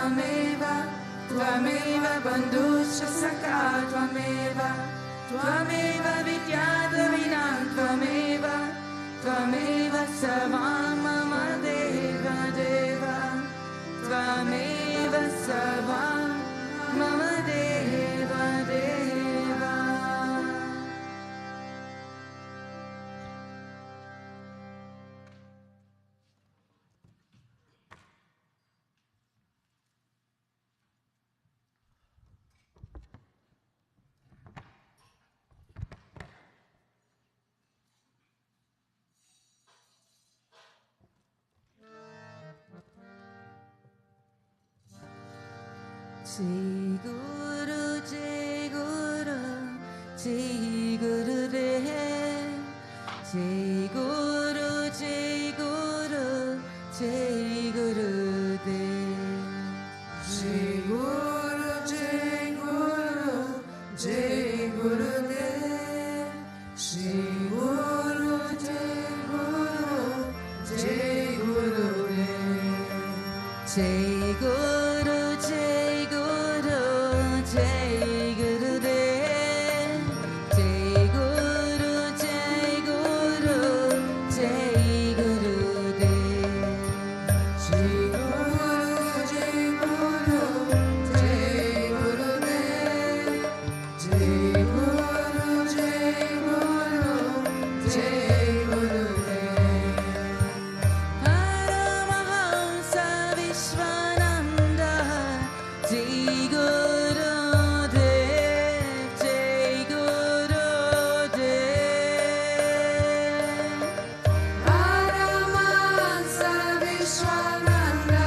Tvameva, Tvameva Bandhuscha Sakha Tvameva, Tvameva Vidyadhavinam Tvameva, Tvameva Sarvam Mama Deva Deva, Tvameva Sarvam Mama Deva Deva. Jai Guru, Jai Guru, Jai Guru Dev. Jai Guru, Jai Guru, Jai Guru Dev. Jai Guru, Jai Guru, Jai Guru Dev. Jai Guru, Jai Guru, Jai Guru Dev. Jai Guru, Jai Guru, Jai Guru Dev. Jai Guru, Jai Guru, Jai Guru Dev. Jai Guru, Jai Guru, Jai Guru Dev. Jai Guru, Jai Guru, Jai Guru Dev. Paramahamsa Vishwananda, Jai Guru Dev, Jai Guru Dev. Paramahamsa Vishwananda,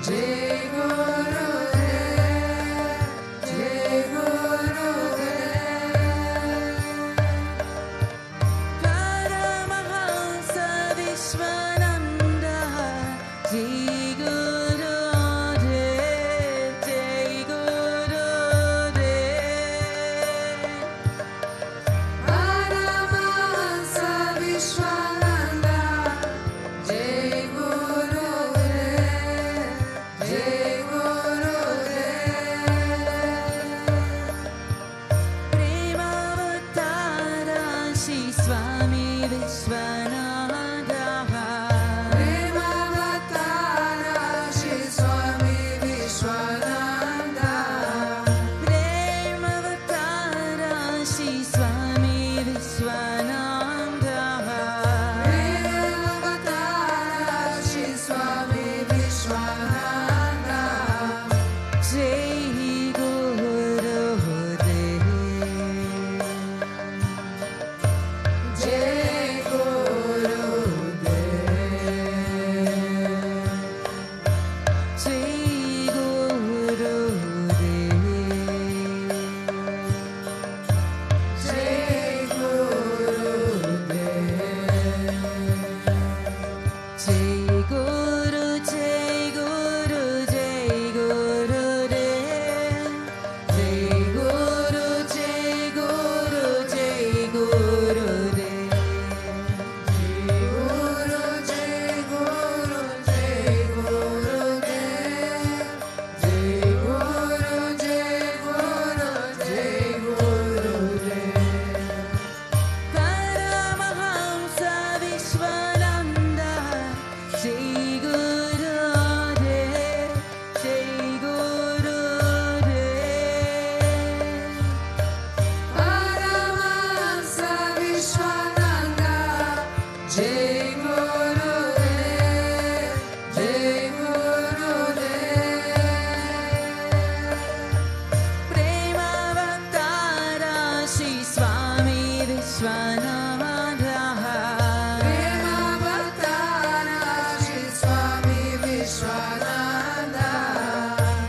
Jai Guru Dev, Jai Guru Dev. Paramahamsa Vishwananda, Jai Guru Dev, Jai Guru Dev. Paramahamsa Vishwananda, Jai Guru Dev, Jai Guru Dev. Premavatara Sri Swami Vishwananda. Premavatara Sri Swami Vishwananda. Premavatara Sri Swami Vishwananda. Premavatara Sri Swami Vishwananda. Jai Guru Dev. Jai Guru Dev. Jai Guru Dev. Jai Guru Dev. Jai Guru, Jai Guru, Jai Guru Dev. Jai Guru, Jai Guru, Jai Guru Dev. Jai Guru, Jai Guru, Jai Guru Dev. Jai Guru, Jai Guru, Jai Guru Dev. Paramahamsa Vishwananda, Jai Guru Dev, Jai Guru Dev. Paramahamsa Vishwananda, Jai Guru Dev, Jai Guru Dev. Premavatara Sri Swami Vishwananda. Premavatara Sri Swami Vishwananda.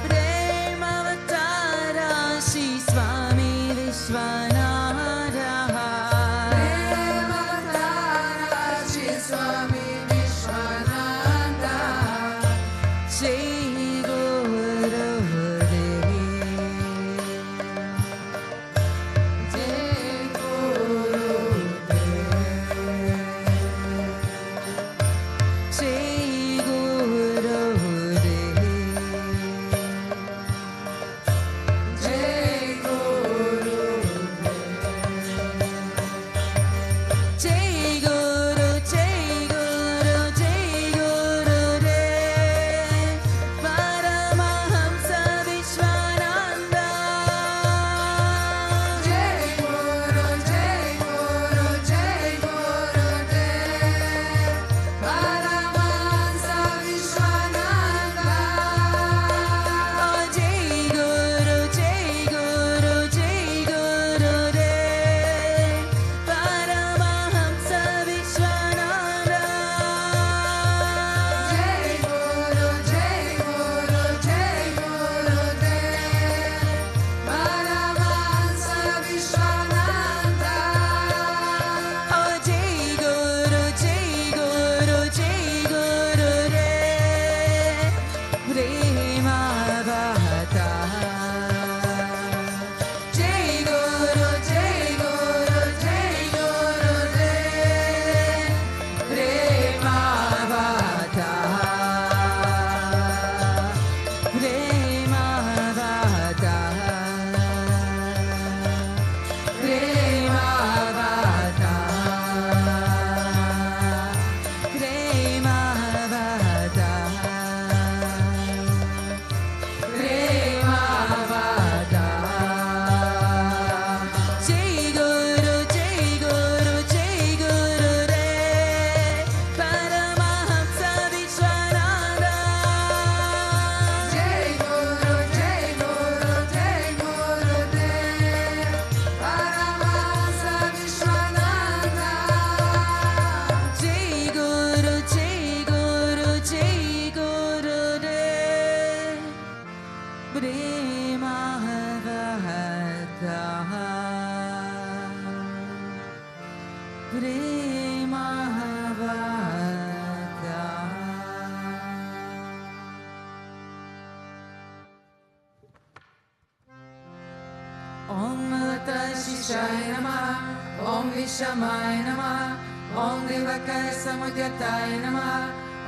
Premavatara Sri Swami Vishwananda. Premavatara Sri Swami Vishwananda. Jai Guru Dev. Jai Guru Dev. Jai Guru Dev. प्रेमावहतः Om Shishaya Namah, Om Vishamaya Namah, Om Devakaya Samudyataya Namah,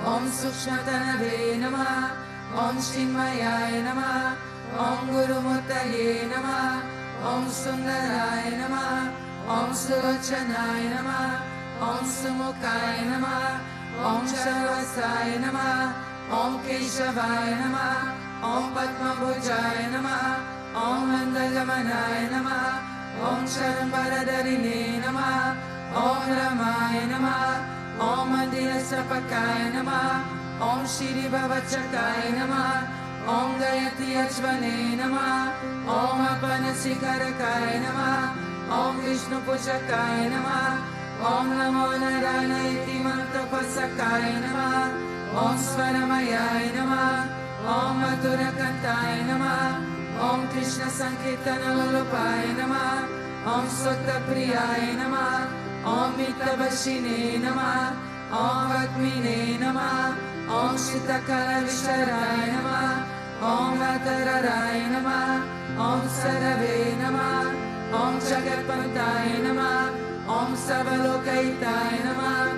Om Sukshmatanave Namah, Om Shinmayaya Namah, Om Guru Mutaye Namah, Om Sundaraya Namah, Om Sulochanaya Namah, Om Sumukaya Namah, Om Sharvasaya Namah, Om Keshavaya Namah, Om Padmabhujaya Namah, Om Mandagamanaaya Namah, Om Sharambaradharine Namah, Om Ramaya Namah, Om Mandirasapakaya Namah, Om Shri Bhavachakaya Namah, Om Gayatri Achvane Namah, Om Apanasikarakaya Namah, Om Vishnu Pujakaya Namah, Om Namo Narayana Iti Mantapasakaya Namah, Om Swaramayaya Namah, Om Madhurakantaya Namah, Om Krishna Sankirtana Vallabhaya Namah, Om Sutta Priyaya Namah, Om Mitabashine Namah, Om Vatmine Namah, Om Shitakala Visharaya Namah, Om Vatararaya Namah, Om Sarave Namah, Om Jagatpantaya Namah, Om Savalokaitaya Namah,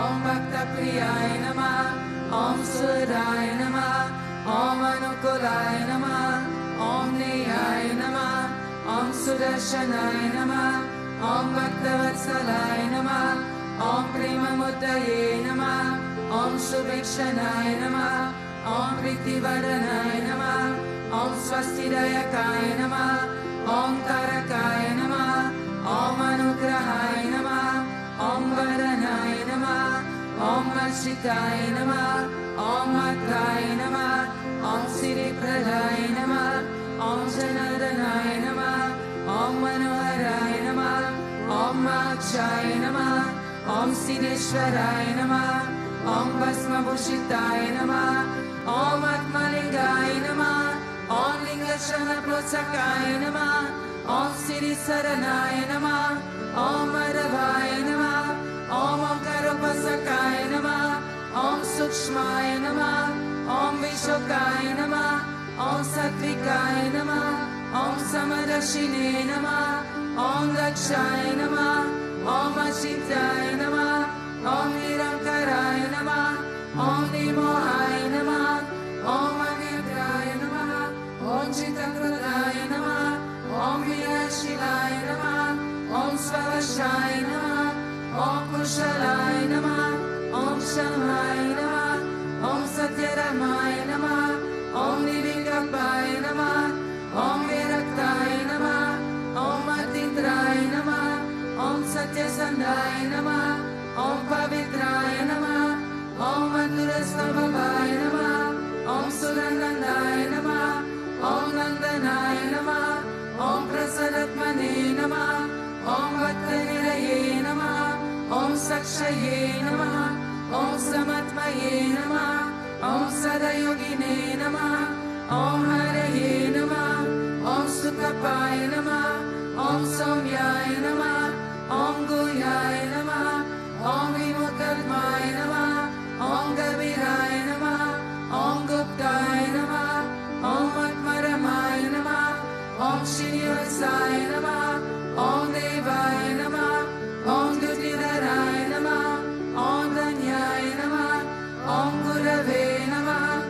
Om Bhakta Priyaya Namah, Om Suraya Namah, Om Anukulaya Namah, Om Niyaya Namah, Om Sudarshanaya Namah, Om Bhaktavatsalaya Namah, Om Premamuddaye Namah, Om Shubhikshanaya Namah, Om Pritivaranaya Namah, Om Swastidayakaya Namah, Om Tarakaya Namah, Om Anugrahaya Namah, Om Varanaya Namah, Om Arshitaya Namah, Om Matraya Namah, Om Siri Pradaya Namah, Om Janardhanaya Namah, Om Manoharaya Namah, Om Akshaya Namah, Om Sineshwaraya Namah, Om Bhasmabhushitaya Namah, Om Atmalingaya Namah, Om Lingashana Protsakaya Namah, Om Siri Saranaya Namah, Om Madhavaya Namah, Om Omkarupasakaya Namah, Om Sukshmaya Namah, Om Vishokaya Namah, Om Satvikaya Namah, Om Samadashine Namah, Om Dakshaya Namah, Om Ashitaya Namah, Om Nirankaraya Namah, Om Nimohaya Namah, Om Anetraya Namah, Om Chitakrutaya Namah, Om Vinashilaya Namah, Om Svavashaya Namah, Om Kushalaya Namah, Om Shamaya Namah, Om Satyaramaya Namah, Om Nivikapaya Namah, Om Viraktaya Namah, Om Atitraya Namah, Om Satyasandaya Namah, Om Pavitraya Namah, Om Madhurasvabhavaya Namah, Om Surandandaya Namah, Om Nandanaya Namah, Om Prasadatmane Namah, Om Bhattaniraye Namah, Om Sakshaye Namah, Om Samatmaye Namah, Om Sadayogine Namah, Om Haraye Namah, Om Sukapaya Namah, Om Somyaya Namah, Om Guyaya Namah, Om Vimukatmaya Namah, Om Gabiraya Namah, Om Guptaya Namah, Om Atmaramaya Namah, Om Srinivasaya Namah, Om Devaya Namah, Om Dutidaraya Namah, Om Danyaya Namah, Om Gurave Namah,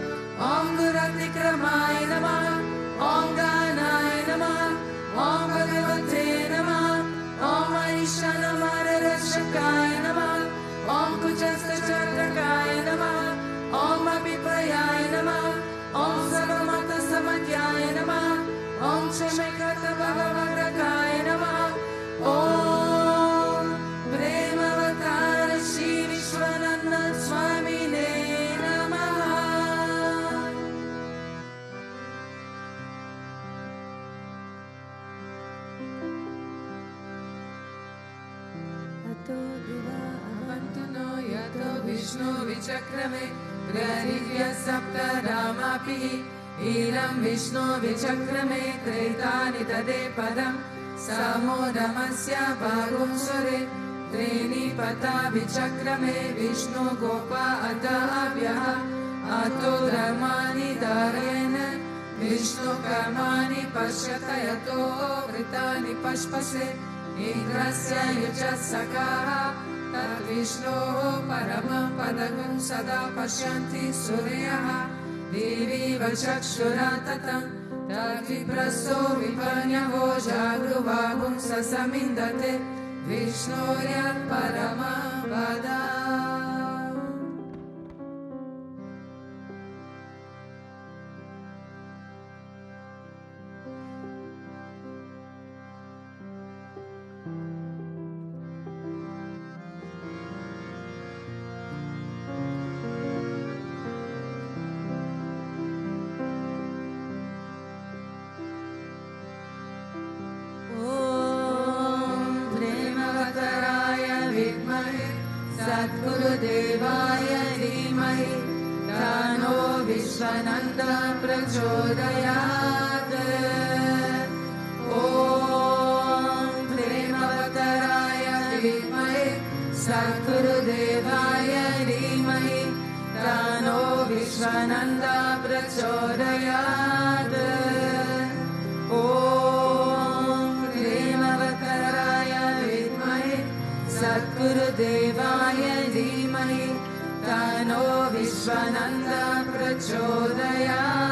Om Guratikramaya Namah, Om Ganaya Namah, Om Bhagavate Namah, Om Aishanamaradashakaya Namah, Om Kujastachartakaya Namah, Om Abhiprayaya Namah, Om Sarvamata Samatyaya Namah, Om Shemekata Bhagavadakaya Namah, Om Premavatara Sri Vishwananda Swami Namah. Ato Diva Avantuno Yato Vishnu Vichakrame Prarivya Sapta Ramapi ईलं Vishnu विचक्रमे त्रेतानि तदे पदं समोदमस्य बाहुंसुरे त्रीणि पता विचक्रमे विष्णु गोपा अतःभ्यः अतो धर्माणि धारयन् विष्णु कर्माणि पश्यत यतो वृतानि पश्पसे इन्द्रस्य युजसखाः तद्विष्णोः परमं पदं सदा पश्यन्ति सूर्यः देवीव चक्षुरा ततं तद्विप्रस्थो विपन्यवो जागृवागुं ससमिन्दते विष्णोर्यत्परमं पदम्. सद्गुरुदेवाय धीमहि तन्नो विश्वनन्दः प्रचोदयात्. ॐ प्रेमवतराय विद्महे सद्गुरुदेवाय धीमहि तन्नो विश्वनन्दः प्रचोदयात्. ॐ प्रेमवतराय विद्महे सद्गुरुदेवाय धीमहि तन्नो विश्वनन्दः प्रचोदयात्.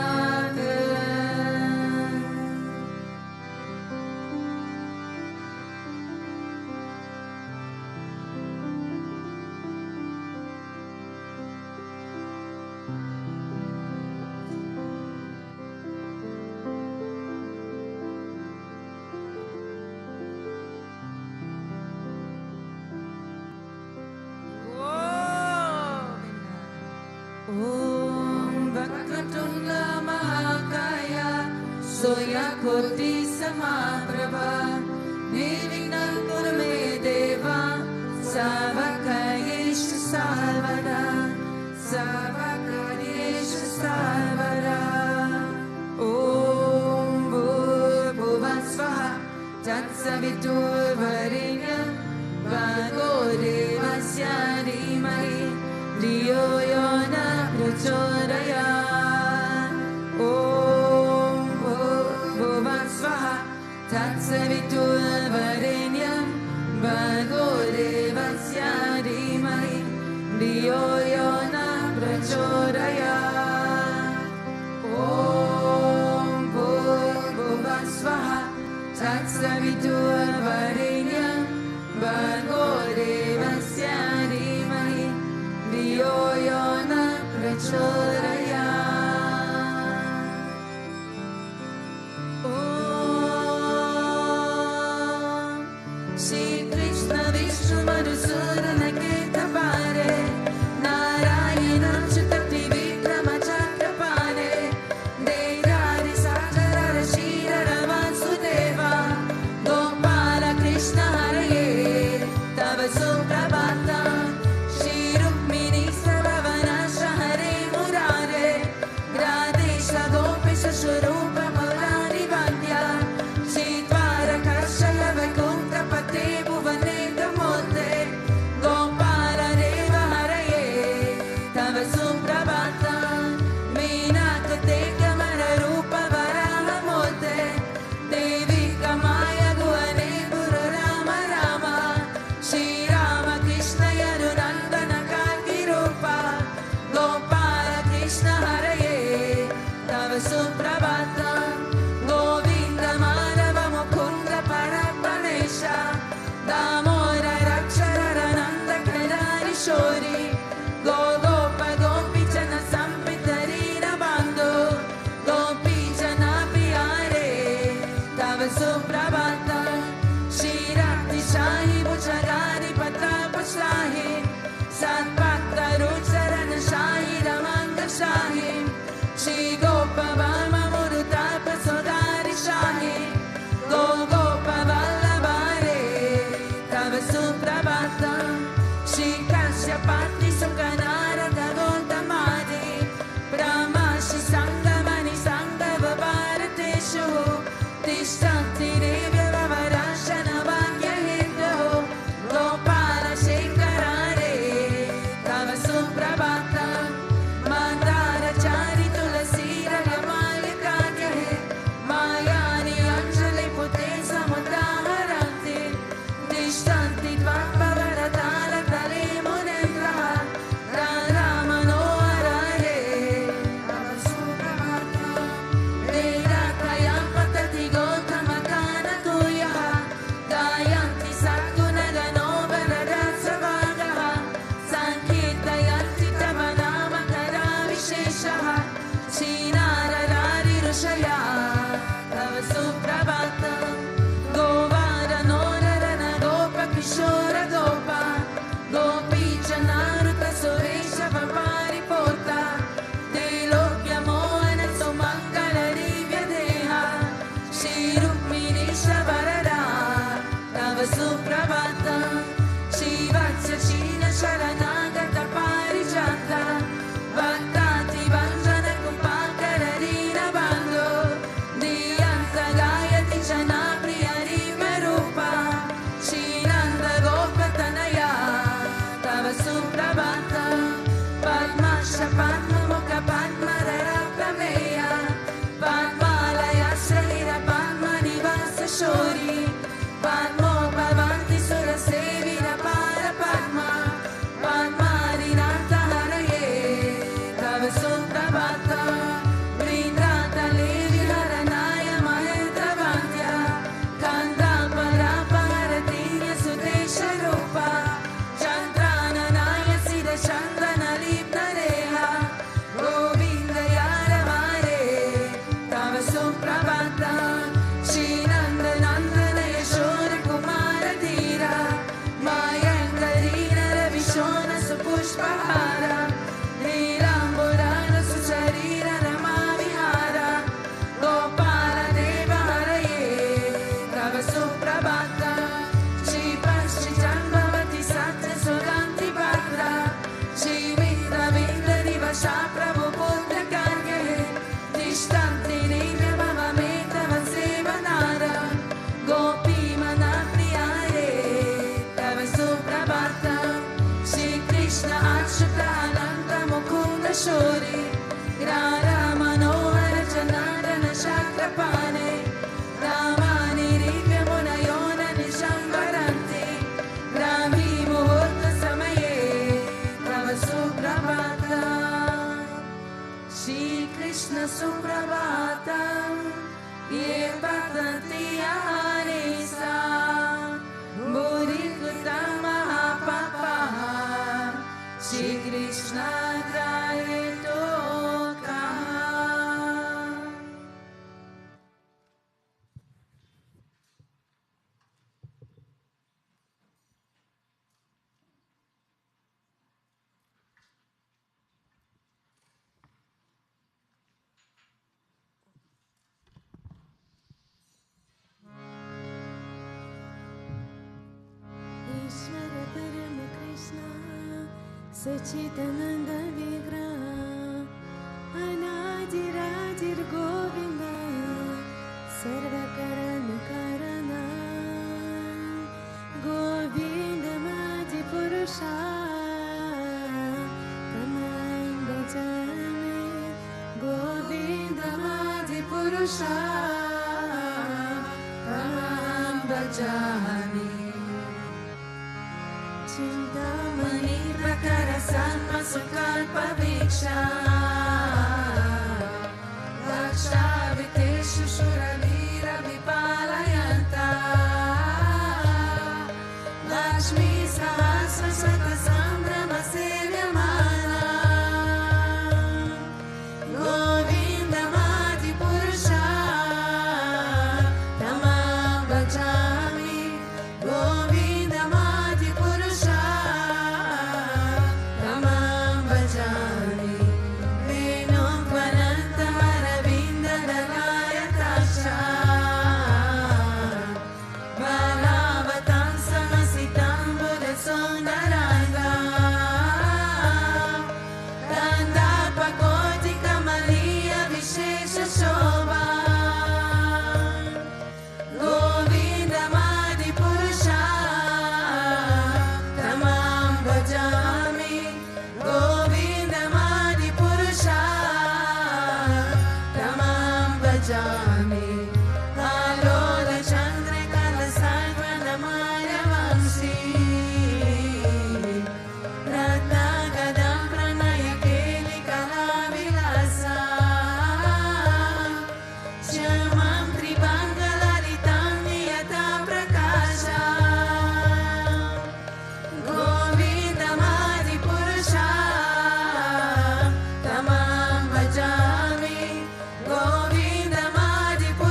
कोटि समाप्रभा निर्विघ्नं कुरु मे देव सर्वकार्येषु सर्वदा सर्वकार्येषु सर्वदा. ॐ भूर्भुवः स्वः तत्सवितुर्वरेण्यं भर्गो देवस्य धीमहि धियो यो न प्रचोदयात्. तत्सवितुर्वरेण्यं भर्गो देवस्य धीमहि धियो यो न प्रचोदयात्. सुप्रभातं ये पतन्ति हरिसा बुद्धिकृतं महापापाः Shri Krishna Grahito Kaha. Ishvara Parama Krishna Sachidananda Vigraha Anadiradir Govinda Sarvakarana Karana Govinda Madi Purusha Tamam Bhajami Govinda Madi Purusha Tamam Bhajami Chintamani Prakara Sanma Sukalpa Viksha Daksha Viteshu Shuravira Vipalayanta Lakshmi Sahasra Sata Sambrama Sevyamana Govinda Madi Purusha Tamam Bhajami Govinda Madi Purusha Tamam Bhajami Venum Vananta Maravinda Dalaya Tasha Balavatam Samasitam Buddha Sundaranga Danda Pakoti Kamaliya Vishesha Shobha Govinda Madi Purusha Tamam Bhajami Govinda Madi Purusha Tamam Bhajami Alola Chandrakala Sarvana Maya Vamsi Ratna Gadam Pranaya Keli Kala Vilasa Shyamam Tribangala-litam Niyata Prakasha Govinda Madi Purusha Tamam Bhajami Govinda Madi Purusha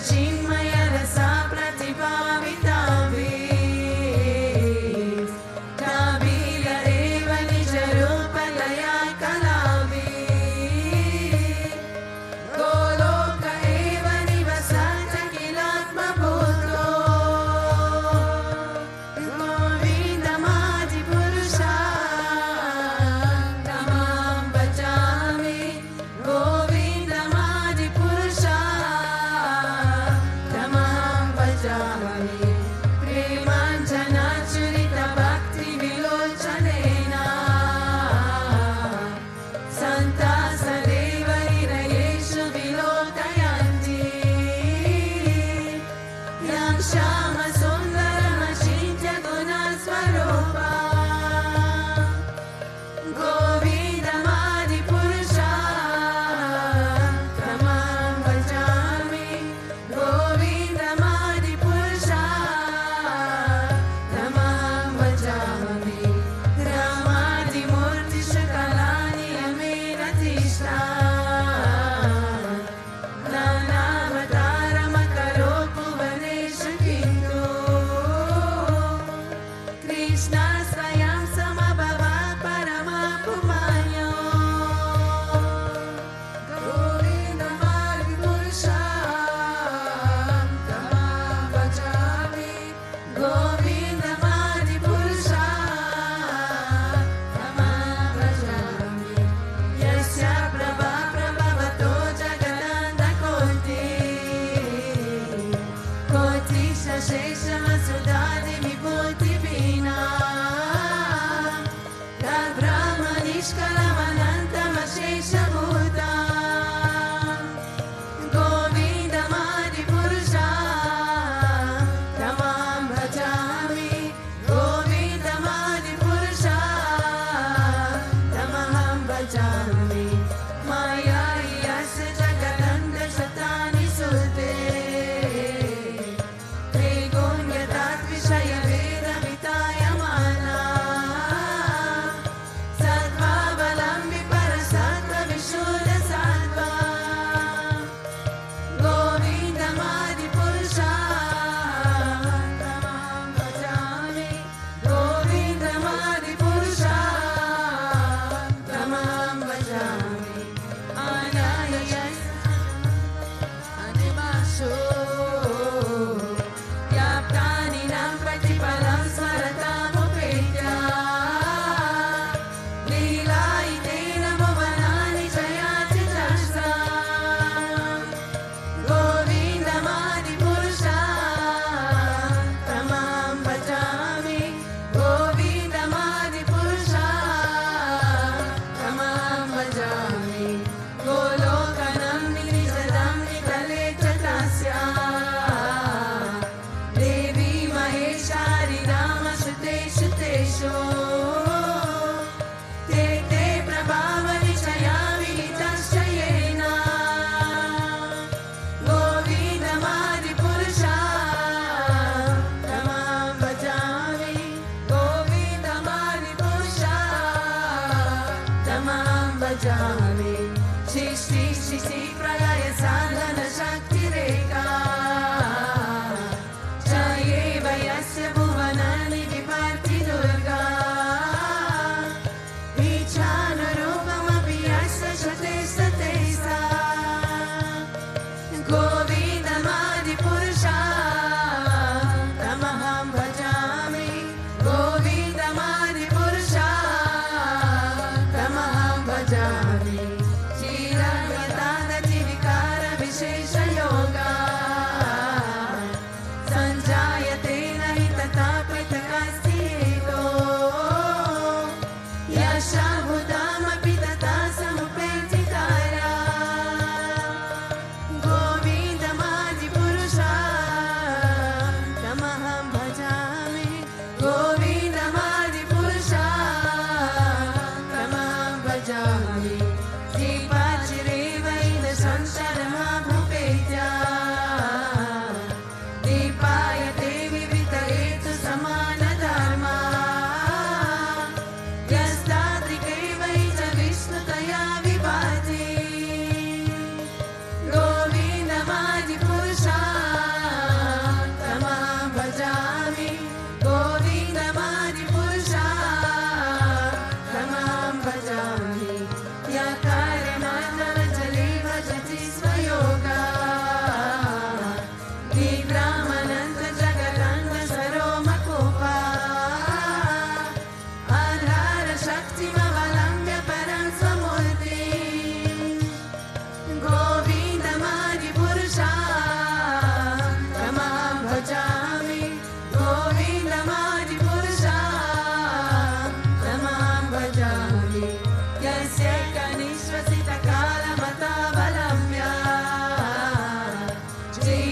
चिन्मय रसा प्रतिभाविताभि काबिल एव निज रूपलया कलाभिः गोलोक एव निवसत किलात्मभूतो गोविन्दमादिपुरुषा तमां भजामि गोविन्दमादिपुरुषा तमां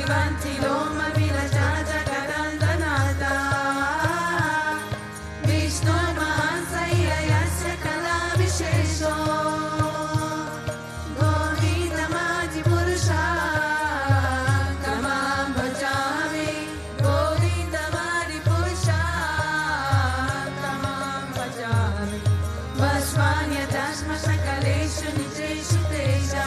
Vivanti Loma Vilaja Jagadandanata Vishnu Mahansaya Yasya Kala Vishesho Govinda Madi Purusha Tamam Bhajami Govinda Madi Purusha Tamam Bhajami Vashvanya Dashma Shakaleshu Nijeshu Teja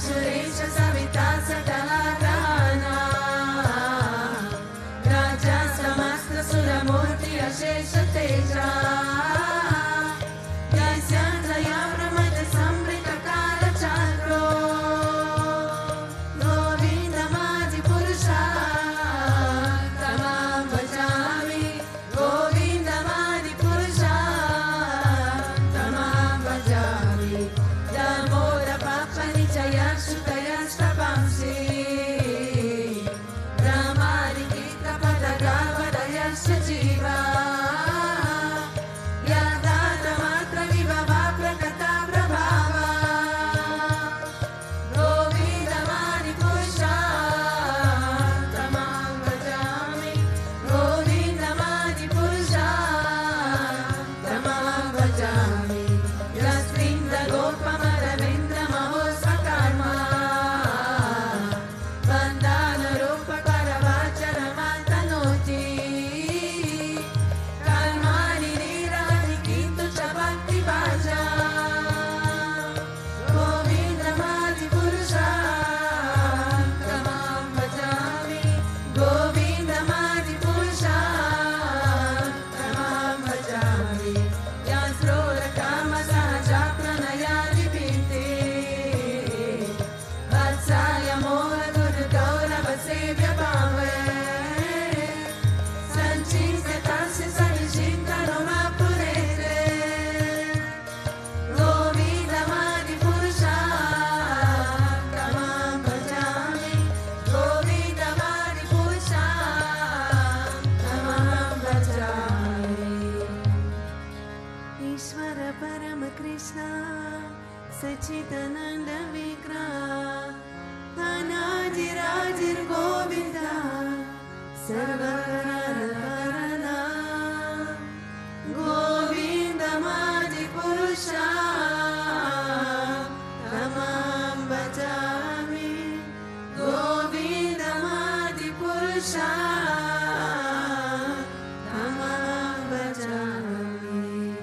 Suresha Savita Sakalagrahana Raja Samasta Suramurti Ashesha Teja Yasyandaya Brahmata Samrita Kala Chakro Govinda Madi Purusha Tamam Bhajami Govinda Madi Purusha Tamam Bhajami Damoda Papa Nichaya Sutaya Stapamsi Ramari Kita Padagavadaya Sajiva Yadata Matra Vibhava Prakata Prabhava Govinda Madi Purusha Tamam Bhajami Govinda Madi Purusha Tamam Bhajami Yasvinda Gopa Maravendra Mahosva Karma Vandana Rupa Karavachara Matanoti Karmani Nirani Kintu Chabakti Bhaja Govinda Madi Purusha Tamam Bhajami Govinda Madi Purusha Tamam Bhajami Yasrora Kama Sahaja Pranayani Binti Vatsaya Moha Guru Gaurava Sevya Bhave Sanchita Tasya Sahishinta Roma Purete Govinda Madi Purusha Tamam Bhajami Govinda Madi Purusha Tamam Bhajami Ishvara Parama Krishna Sachitananda Vigraha Anadi Rajir Govinda Sarvakarana Govinda Madi Purusha Tamam Bhajami Govinda Madi Purusha Tamam Bhajami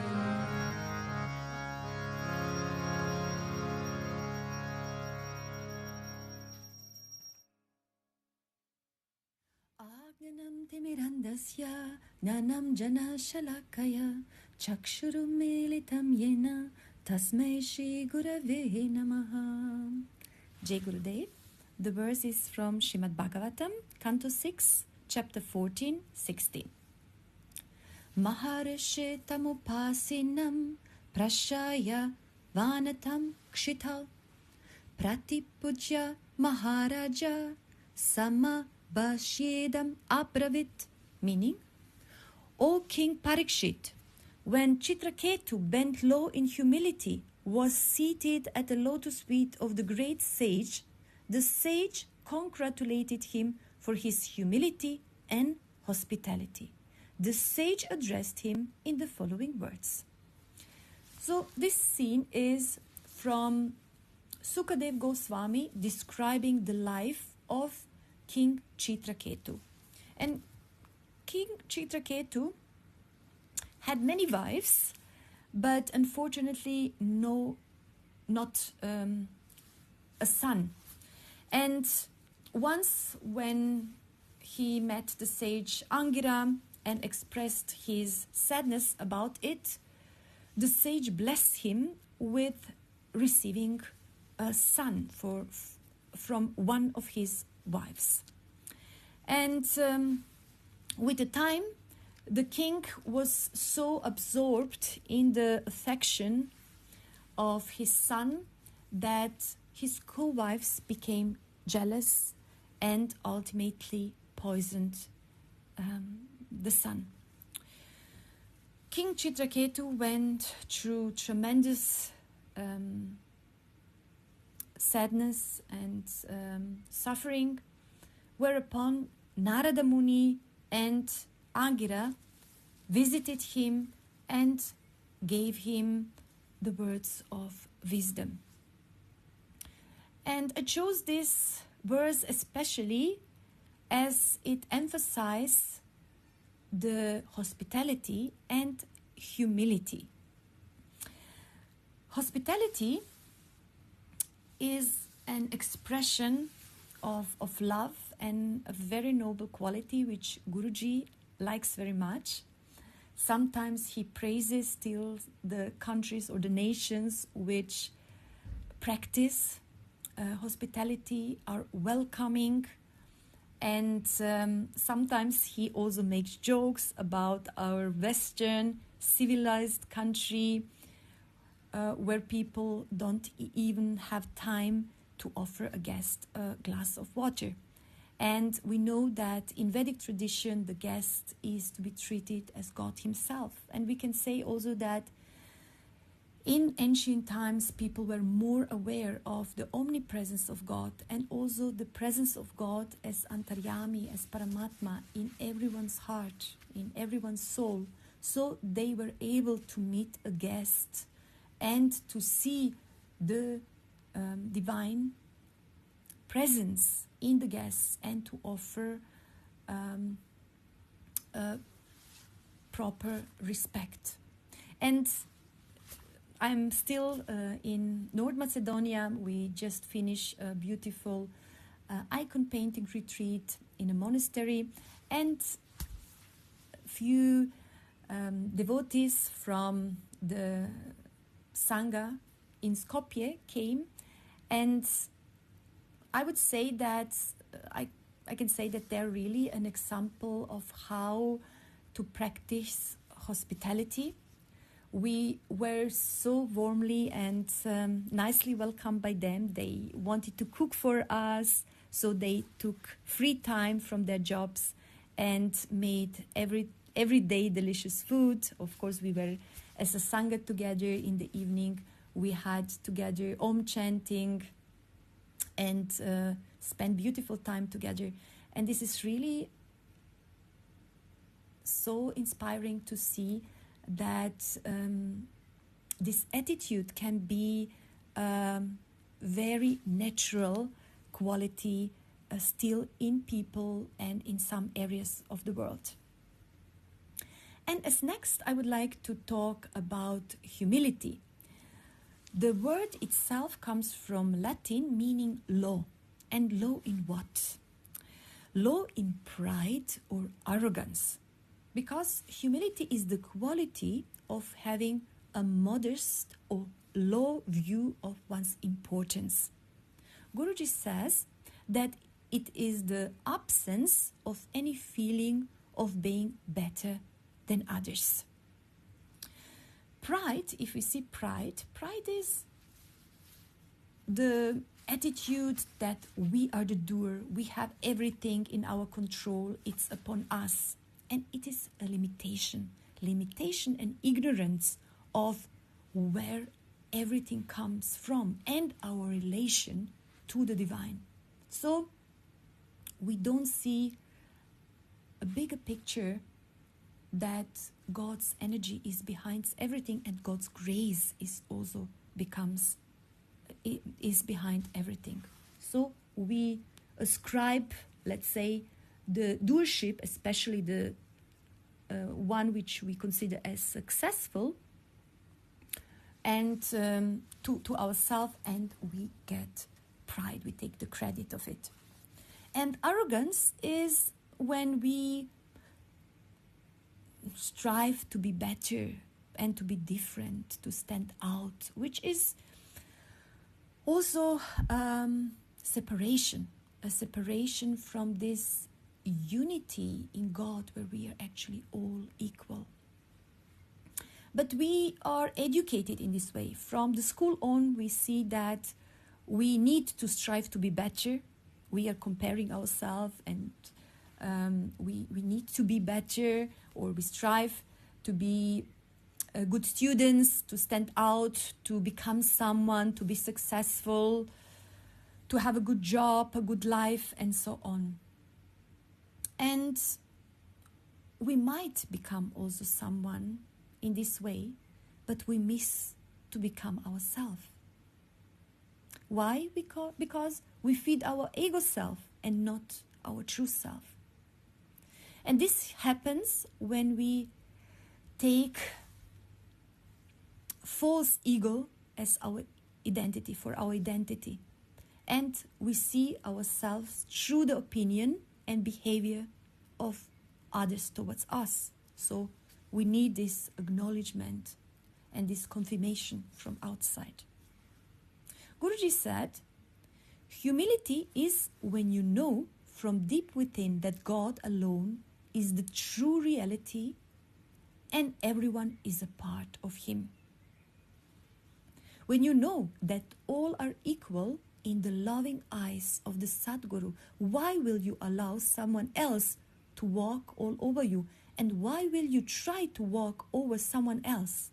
Agnanam Timirandasya Nanam Jana Shalakaya Chakshurum Militam Yena Tasmai Shri Gurave Namaha. Jai Gurudev. The verse is from Srimad Bhagavatam, Canto 6, Chapter 14, 16. Maharishi Tamupasinam Prashaya Vanatam Kshita Pratipujya Maharaja Sama Bashyedam Abravit, meaning, O King Parikshit, When Chitraketu bent low in humility, was seated at the lotus feet of the great sage, the sage congratulated him for his humility and hospitality. The sage addressed him in the following words. So this scene is from Sukadev Goswami describing the life of King Chitraketu. And King Chitraketu had many wives, but unfortunately not a son. And once when he met the sage Angira and expressed his sadness about it, the sage blessed him with receiving a son from one of his wives. And with the time, the king was so absorbed in the affection of his son that his co-wives became jealous and ultimately poisoned the son. King Chitraketu went through tremendous sadness and suffering, whereupon Narada Muni and Angira visited him and gave him the words of wisdom. And I chose this verse especially as it emphasizes the hospitality and humility. Hospitality is an expression of love and a very noble quality which Guruji likes very much. Sometimes he praises still the countries or the nations which practice hospitality, are welcoming, and sometimes he also makes jokes about our Western civilized country where people don't even have time to offer a guest a glass of water. And we know that in Vedic tradition, the guest is to be treated as God himself. And we can say also that in ancient times, people were more aware of the omnipresence of God and also the presence of God as Antaryami, as Paramatma in everyone's heart, in everyone's soul. So they were able to meet a guest and to see the divine presence in the guests and to offer proper respect. And I'm still in North Macedonia. We just finished a beautiful icon painting retreat in a monastery, and few devotees from the Sangha in Skopje came, and I would say that I can say that they're really an example of how to practice hospitality. We were so warmly and nicely welcomed by them. They wanted to cook for us, so they took free time from their jobs and made every day delicious food. Of course, we were as a Sangha together in the evening. We had together Om chanting and spent beautiful time together. And this is really so inspiring to see that this attitude can be a very natural quality still in people and in some areas of the world. And as next, I would like to talk about humility. The word itself comes from Latin meaning low. And low in what? Low in pride or arrogance. Because humility is the quality of having a modest or low view of one's importance. Guruji says that it is the absence of any feeling of being better than others. Pride, if we see pride is the attitude that we are the doer, we have everything in our control, it's upon us. And it is a limitation. limitation and ignorance of where everything comes from and our relation to the divine. So we don't see a bigger picture that God's energy is behind everything, and God's grace is behind everything. So we ascribe, let's say, the doership, especially the one which we consider as successful, and to ourselves, and we get pride, we take the credit of it. And arrogance is when we strive to be better and to be different, to stand out, which is also separation, a separation from this unity in God where we are actually all equal. But we are educated in this way. From the school on, we see that we need to strive to be better. We are comparing ourselves, and we need to be better, or we strive to be good students, to stand out, to become someone, to be successful, to have a good job, a good life, and so on. And we might become also someone in this way, but we miss to become ourselves. Why? Because we feed our ego self and not our true self. And this happens when we take false ego as our identity, for our identity. And we see ourselves through the opinion and behavior of others towards us. So we need this acknowledgement and this confirmation from outside. Guruji said, humility is when you know from deep within that God alone is the true reality and everyone is a part of Him. When you know that all are equal in the loving eyes of the Sadguru, why will you allow someone else to walk all over you? And why will you try to walk over someone else?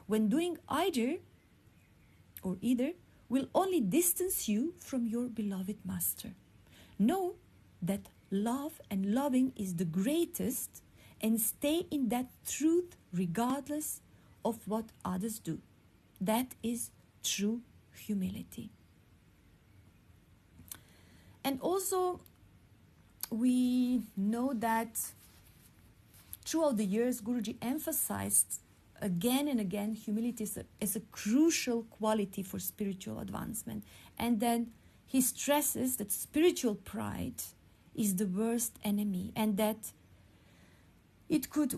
When doing either will only distance you from your beloved Master. Know that love and loving is the greatest, and stay in that truth regardless of what others do. That is true humility. And also, we know that throughout the years, Guruji emphasized again and again humility as a crucial quality for spiritual advancement. And then he stresses that spiritual pride is the worst enemy, and that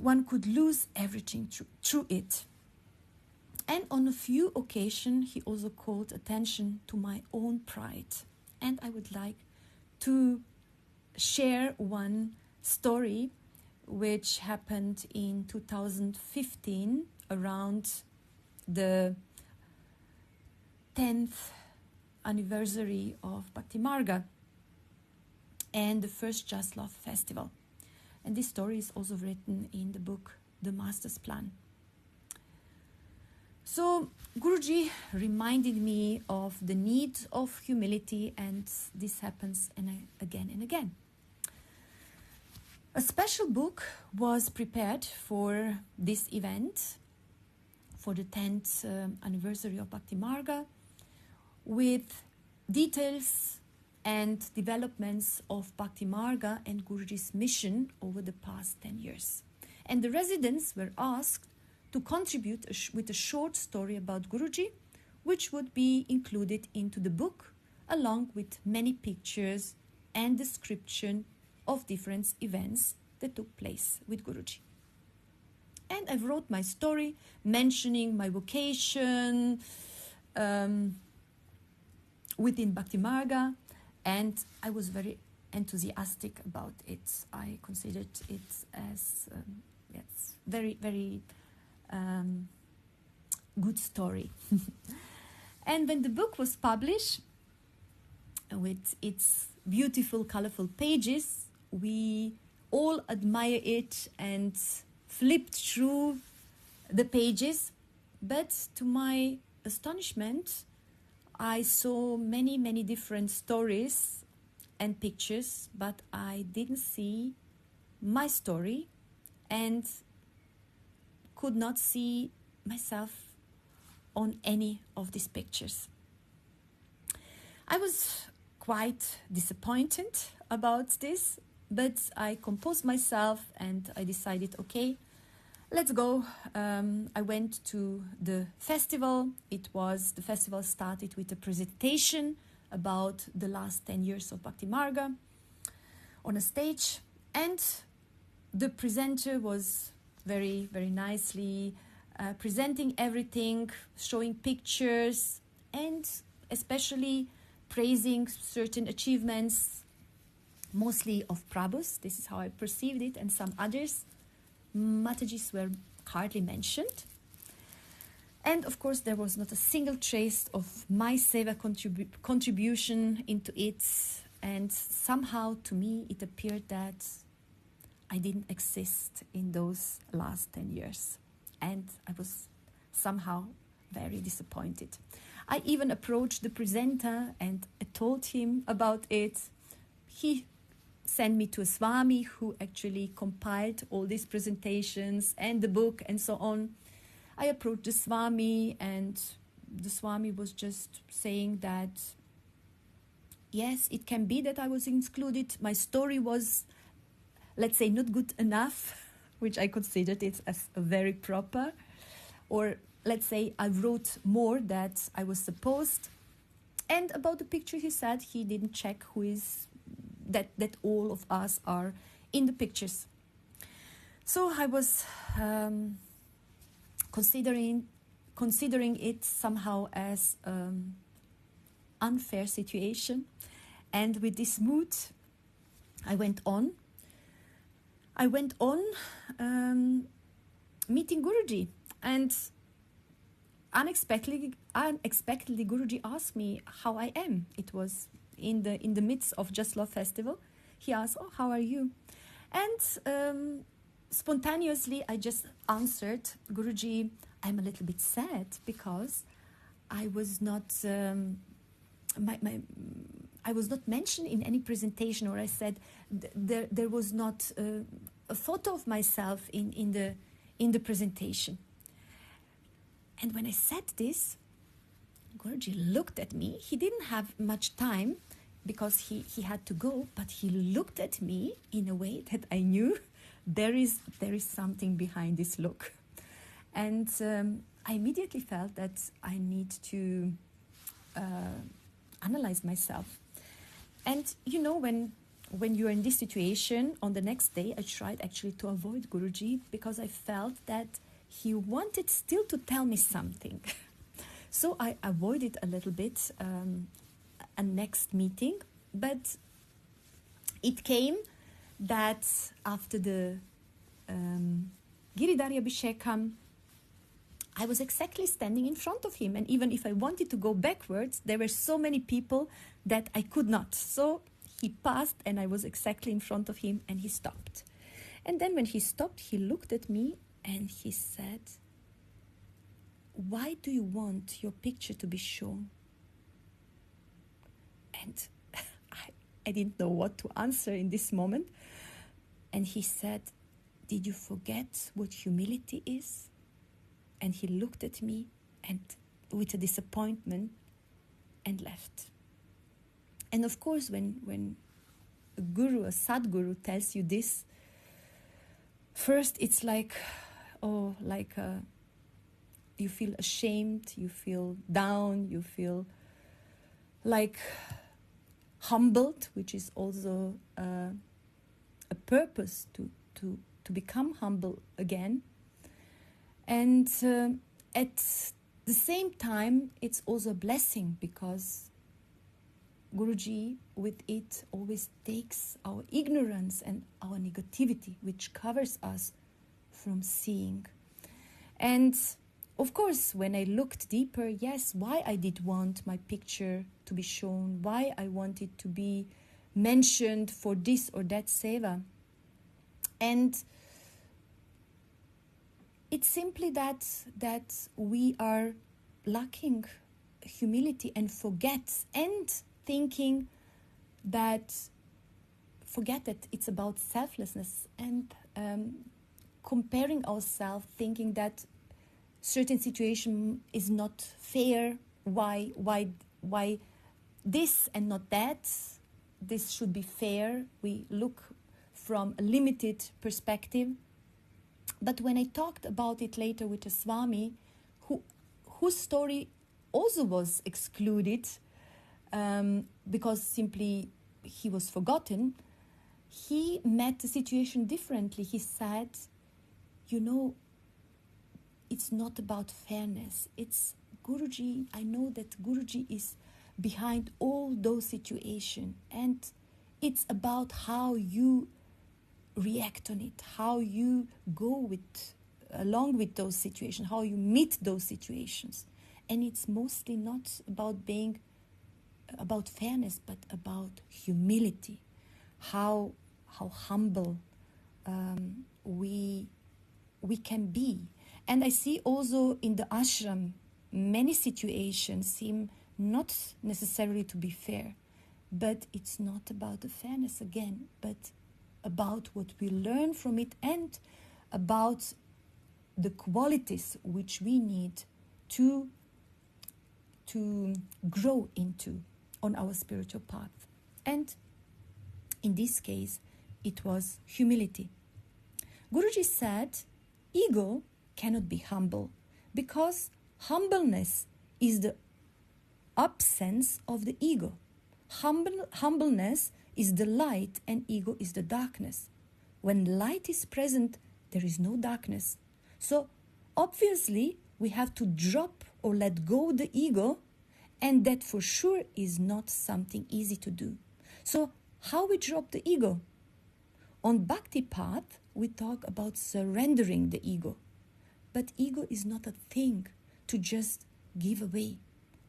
one could lose everything through it. And on a few occasions, he also called attention to my own pride. And I would like to share one story which happened in 2015 around the 10th anniversary of Bhakti Marga and the first Just Love Festival. And this story is also written in the book The Master's Plan. So Guruji reminded me of the need of humility, and this happens again and again. A special book was prepared for this event, for the 10th anniversary of Bhakti Marga, with details and developments of Bhakti Marga and Guruji's mission over the past 10 years. And the residents were asked to contribute with a short story about Guruji, which would be included into the book, along with many pictures and description of different events that took place with Guruji. And I wrote my story mentioning my vocation within Bhakti Marga, and I was very enthusiastic about it. I considered it as very, very good story. And when the book was published, with its beautiful, colorful pages, we all admire it, and flipped through the pages, but to my astonishment, I saw many, many different stories and pictures, but I didn't see my story and could not see myself on any of these pictures. I was quite disappointed about this, but I composed myself and I decided, okay, let's go. I went to the festival. The festival started with a presentation about the last 10 years of Bhakti Marga on a stage, and the presenter was very, very nicely presenting everything, showing pictures, and especially praising certain achievements, mostly of Prabhus. This is how I perceived it, and some others. Matajis were hardly mentioned. And of course, there was not a single trace of my seva contribution into it. And somehow, to me, it appeared that I didn't exist in those last 10 years. And I was somehow very disappointed. I even approached the presenter and I told him about it. He sent me to a Swami who actually compiled all these presentations and the book and so on. I approached the Swami, and the Swami was just saying that, yes, it can be that I was included. My story was, let's say, not good enough, which I considered it as a very proper. Or let's say I wrote more than I was supposed. And about the picture, he said he didn't check who is that all of us are in the pictures. So I was considering it somehow as unfair situation, and with this mood I went on meeting Guruji, and unexpectedly Guruji asked me how I am. It was in the midst of Just Love Festival. He asked, "Oh, how are you?" And spontaneously I just answered, "Guruji, I'm a little bit sad because I was not I was not mentioned in any presentation," or I said there was not a photo of myself in the presentation. And when I said this, Guruji looked at me. He didn't have much time because he had to go, but he looked at me in a way that I knew there is something behind this look. And I immediately felt that I need to analyze myself. And you know, when you're in this situation, on the next day I tried actually to avoid Guruji because I felt that he wanted still to tell me something. So I avoided a little bit a next meeting, but it came that after the Giridhari Abhishekam, I was exactly standing in front of him, and even if I wanted to go backwards, there were so many people that I could not. So he passed and I was exactly in front of him, and he stopped. And then when he stopped, he looked at me and he said, "Why do you want your picture to be shown?" And I didn't know what to answer in this moment. And he said, "Did you forget what humility is?" And he looked at me and with a disappointment and left. And of course, when a guru, a sadguru tells you this, first it's like, you feel ashamed, you feel down, you feel like humbled, which is also a purpose to become humble again. And at the same time, it's also a blessing because Guruji with it always takes our ignorance and our negativity, which covers us from seeing. And of course, when I looked deeper, yes, why I did want my picture to be shown, why I wanted to be mentioned for this or that seva. And it's simply that we are lacking humility and forget that it's about selflessness and comparing ourselves, thinking that certain situation is not fair. Why this and not that? This should be fair. We look from a limited perspective. But when I talked about it later with a Swami, whose story also was excluded because simply he was forgotten, he met the situation differently. He said, it's not about fairness. It's Guruji. I know that Guruji is behind all those situations, and it's about how you react on it, how you go along with those situations, how you meet those situations. And it's mostly not about being about fairness, but about humility, how humble we can be. And I see also in the ashram many situations seem not necessarily to be fair, but it's not about the fairness again, but about what we learn from it and about the qualities which we need to grow into on our spiritual path. And in this case, it was humility. Guruji said, ego cannot be humble because humbleness is the absence of the ego. Humbleness is the light and ego is the darkness. When light is present, there is no darkness. So obviously we have to drop or let go the ego, and that for sure is not something easy to do. So how we drop the ego? On Bhakti path, we talk about surrendering the ego. But ego is not a thing to just give away.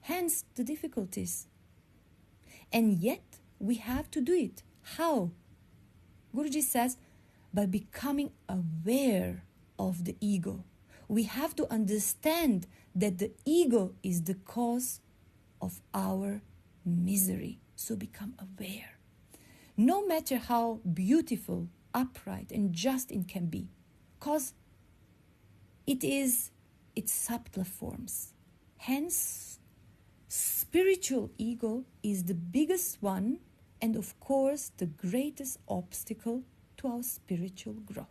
Hence the difficulties. And yet we have to do it. How? Guruji says, by becoming aware of the ego. We have to understand that the ego is the cause of our misery. So become aware. No matter how beautiful, upright and just it can be, because it is its subtler forms. Hence, spiritual ego is the biggest one and of course the greatest obstacle to our spiritual growth.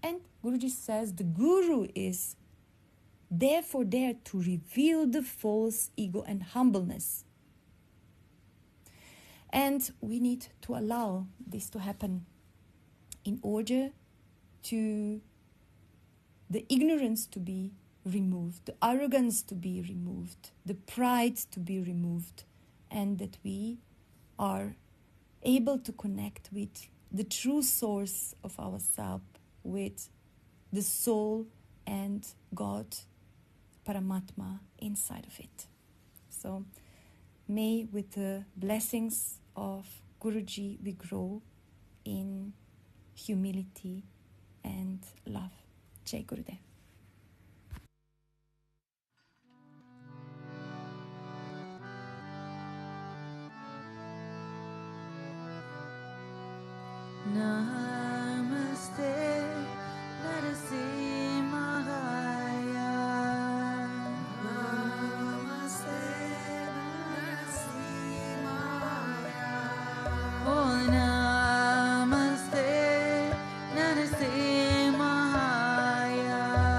And Guruji says the Guru is therefore there to reveal the false ego and humbleness. And we need to allow this to happen in order to the ignorance to be removed, the arrogance to be removed, the pride to be removed, and that we are able to connect with the true source of ourselves, with the soul and God, Paramatma, inside of it. So may with the blessings of Guruji we grow in humility and love. Jai Gurudev. Namaste Narasimhaya. Namaste Narasimhaya. Oh Namaste Narasimhaya.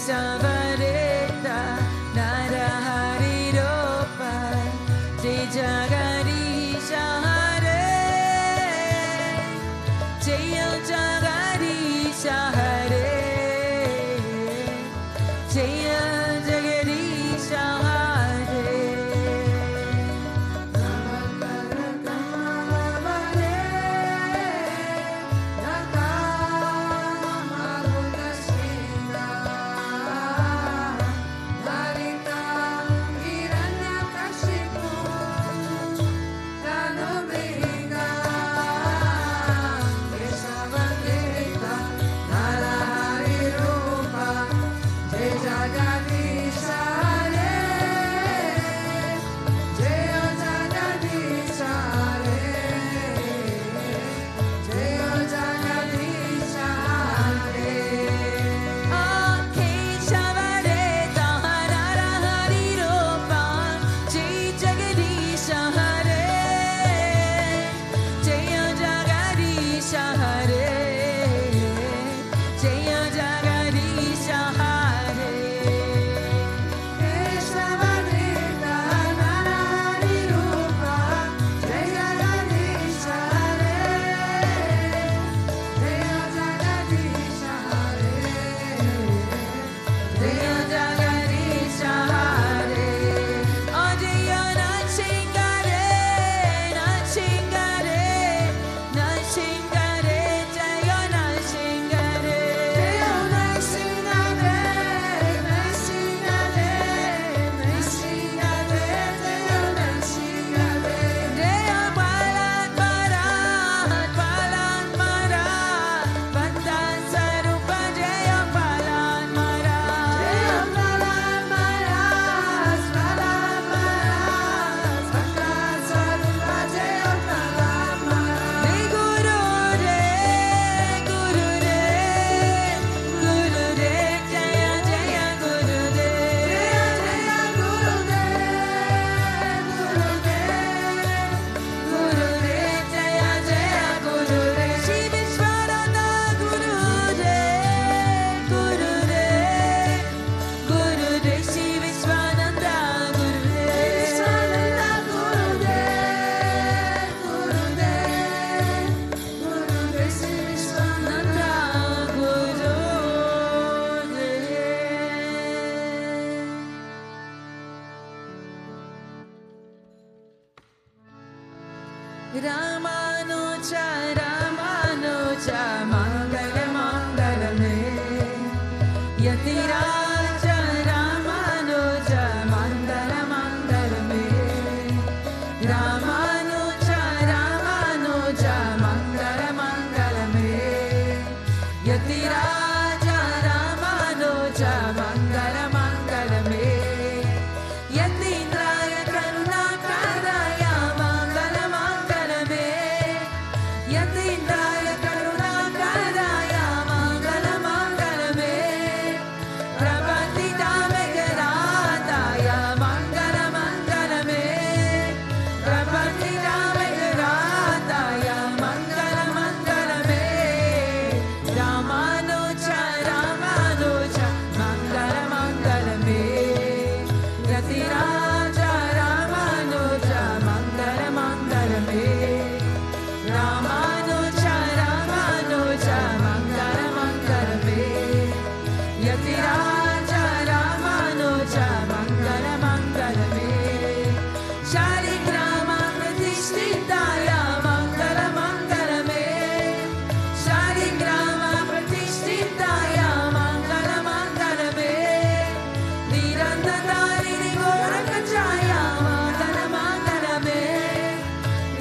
Keshavareta Narahari Ropa Jai Jagadish Hare Jaya Jagadish Hare Jaya Jagadish Hare Ramanuja, Ramanuja, Mangala Mangala Me. Yatiraja, Ramanuja, Mangala Mangala Me. Ramanuja, Ramanuja, Mangala Mangala Me. Yatiraja, Ramanuja, Mangala Mangala Me. Yatindraya Karunakadaya Mangala Mangala Me. Yatindraya Karunakadaya Mangala Mangala Me. Prabhatita Megarataya Mangala Mangala Me. Prabhatita Megarataya Mangala Mangala Me. Ramanuja, Ramanuja, Mangala Mangala Me. Yatiraja, Ramanuja, Mangala Mangala Me. Ramanuja, Ramanuja, Mangala Mangala Me. Yatiraja, Ramanuja, Mangala Mangala Me. Shaligrama Pratishtitaya Mangala Mangala Me. Shaligrama Pratishtitaya Mangala Mangala Me. Nirandadarini Gorakachaya Mangala Mangala Me.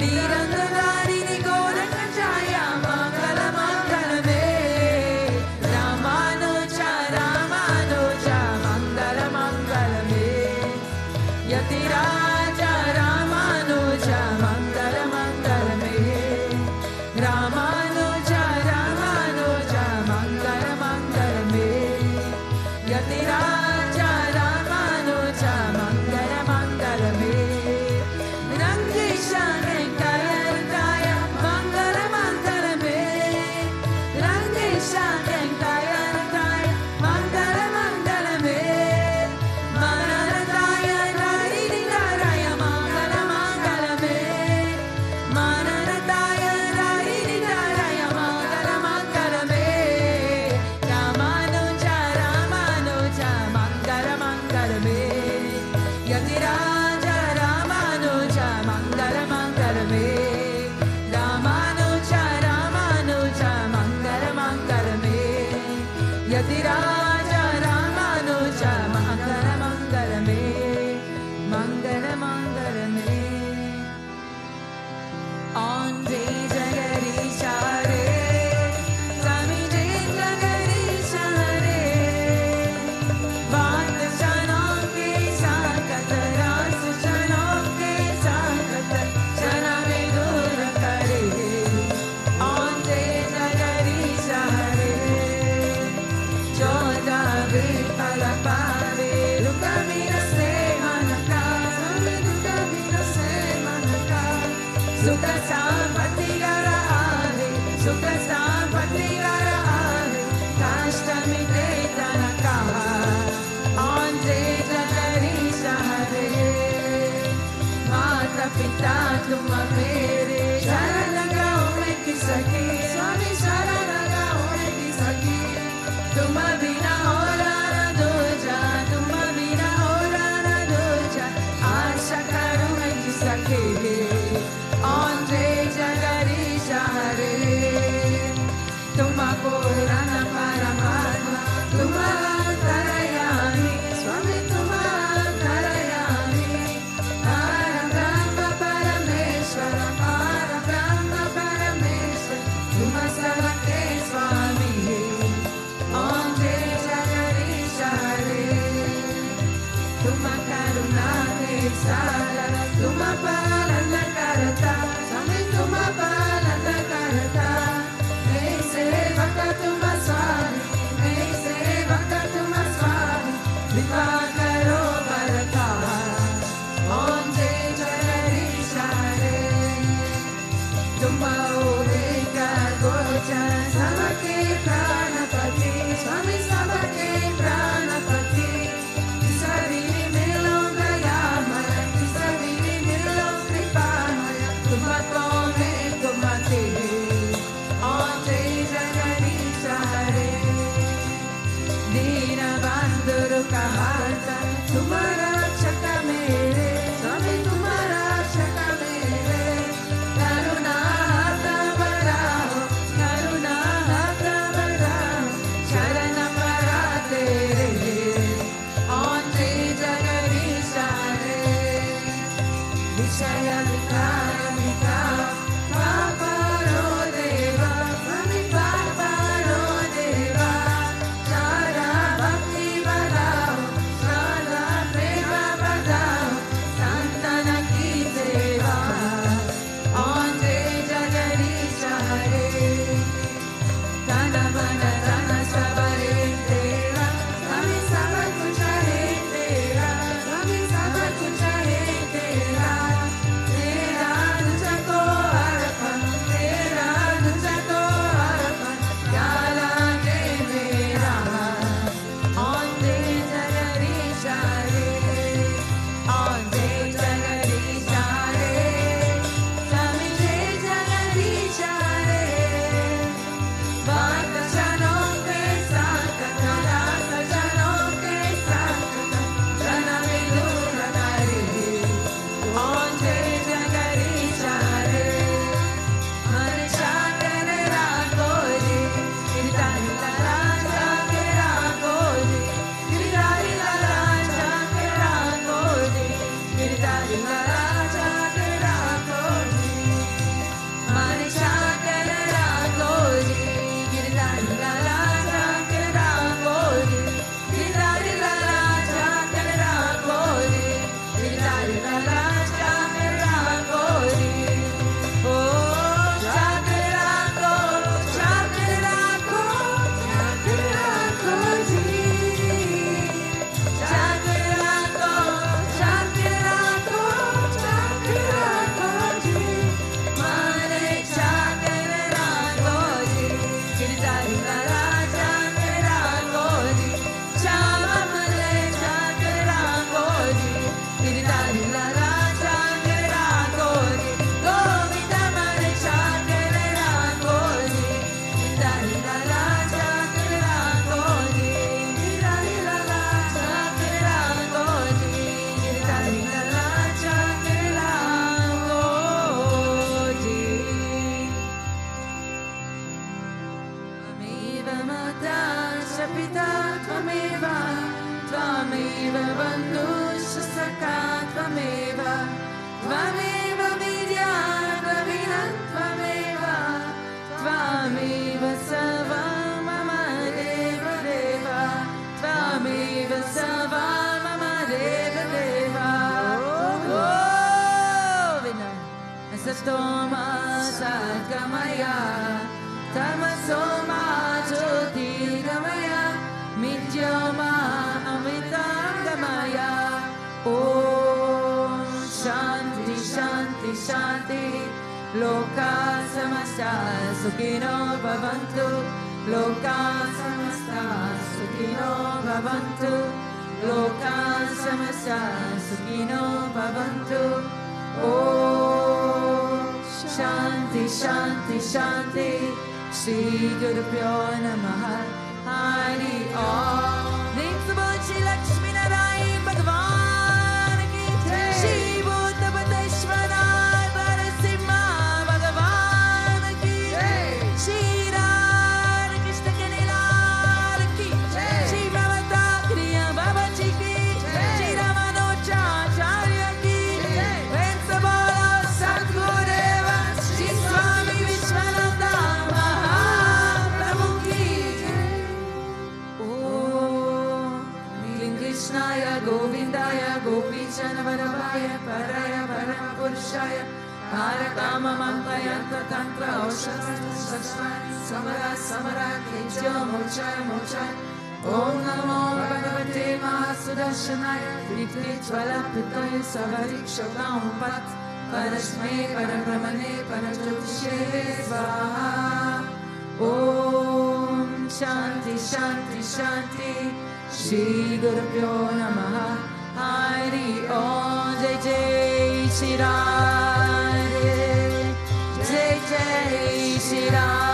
Nirandadarini Gorakachaya Mangala Mangala Me. Ramanuja, Ramanuja, पिता तुम मेरे, शरण लगाओ मैं किसकी, स्वामी शरण लगाओ मैं किसकी, तुम बिना और न दूजा, तुम बिना और न दूजा, आशा करूं मैं किसकी, ओंजे जगदीश हरे, तुम पूर्ण परमात्मा, तुम अंतर्यामी, स्वामी तुम अंतर्यामी, परब्रह्म परमेश्वर, परब्रह्म परमेश्वर, तुम सबके स्वामी, ओंजे जगदीश हरे, तुम करुणा के सागर, तुम पालन करता, स्वामी तुम पालन करता, मैं सेवक तुम स्वामी, मैं सेवक तुम स्वामी, कृपा करो बरता, ओंजे जगदीश हरे, तुम ओरेगा गोचर, सबके प्राणपति, स्वामी सबके प्राणपति, सभी मिलो दयामय, सभी मिलो कृपामय, तुम तो मैं तुम तेरे, ओंजे जगदीश हरे, दीन बंधु रुकहाता, तुम रक्षक मेरे, स्वामी तुम रक्षक मेरे, करुणा हाथ बढ़ाओ, करुणा हाथ बढ़ाओ, शरण परा तेरे, ओंजे जगदीश हरे, विषय विकार विकार, पापरो देवा, स्वामी पापरो देवा, सारा भक्ति बढ़ाओ, सारा प्रेम बढ़ाओ, संतन की सेवा, ओंजे जगदीश हरे, तन मन धन सब है तेरा, स्वामी सब कुछ है तेरा, स्वामी सब कुछ है तेरा, तेरा तुझको अर्पण, तेरा तुझको अर्पण, क्या लागे मेरा, ओंजे जगदीश हरे, ओंजे जगदीश हरे, स्वामी जय जगदीश हरे, भक्त जनों के साथ, दास जनों के साथ, जन्म दूर करे, ओंजे जगदीश हरे, मन चाकर राखो जी, गिरधारी लाला चाकर राखो जी, गिरधारी लाला चाकर राखो जी, गिरधारी लाला चाकर राखो जी, मन चाकर राखो जी, गिरधारी लाला चाकर राखो जी, गिरधारी लाला चाकर राखो जी, गिरधारी लाला चाकर राखो जी, ओ चाकर राखो, चाकर राखो, चाकर राखो जी, चाकर राखो, चाकर राखो, चाकर राखो जी, मारे चाकर राखो जी, गिरधारी लाला चाकर राखो जी, श्याम मले चाकर राखो जी, गिरधारी लाला चाकर राखो जी, गोविंद मले चाकर राखो जी, गिरधारी लाला चाकर राखो जी, गिरधारी लाला चाकर राखो जी, गिरधारी लाला चाकर राखो जी, त्वमेव माता च पिता त्वमेव, त्वमेव बन्धुश्च सखा त्वमेव, त्वमेव विद्या द्रविणा त्वमेव, त्वमेव सर्वं मम देव देव, त्वमेव सर्वं मम देव देव, गोविन्द असतो मा सद्गमय, तमसो मा ज्योतिर्गमय, मिथ्योमा अमृतंगमय, ॐ शान्ति शान्ति शान्ति, लोका समस्ता सुखिनो भवन्तु, लोका समस्ता सुखिनो भवन्तु, लोका समस्ता सुखिनो भवन्तु, Om Shanti Shanti Shanti Shri Guru Pyo Namaha Hari Om Shri Lakshmi Narayan Bhagavan Ki Jai Shri Bhutabhrteshwarnath Bhagavan Ki Jai Shri Radha Krishna Kanilal Ki Jai Shri Bhavata Kriya Babaji Ki Jai Shri Ramanujacharya Ki Jai Venkabala Sadgurudeva Sri Swami Vishwananda Mahaprabhu Ki Jai Om Krishnaya Govindaya Gopichanavadavaya Paraya Paramapurushaya Parakama Mantrayanta Tantra Oshastastasvani Samara Samara Kejya Mochaya Mochaya Om Namo Bhagavate Mahasudarshanaya Vikritvala Pitaya Savarikshabam Pat Parashme Parabrahmane Parajyotishe Svaha Om Shanti Shanti Shanti Shri Guru Pyo Namaha Hari Om Jai Jai Shri Radhe Jai Jai Shri Radhe